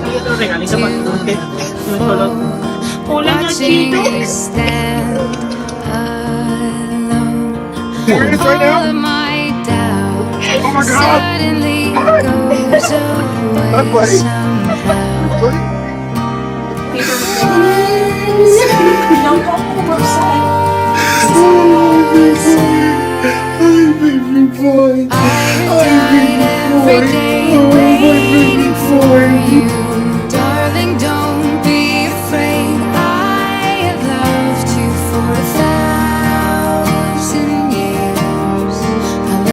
dito, regaling sa pagkakas. Ulan na Watching dito. you stand alone. Serious right All of now? my doubt Oh my God! suddenly goes away Not buddy. somehow. Buddy? Ilang po ako bumagsak. Ay, baby boy! I died every day Oh, my waiting baby boy!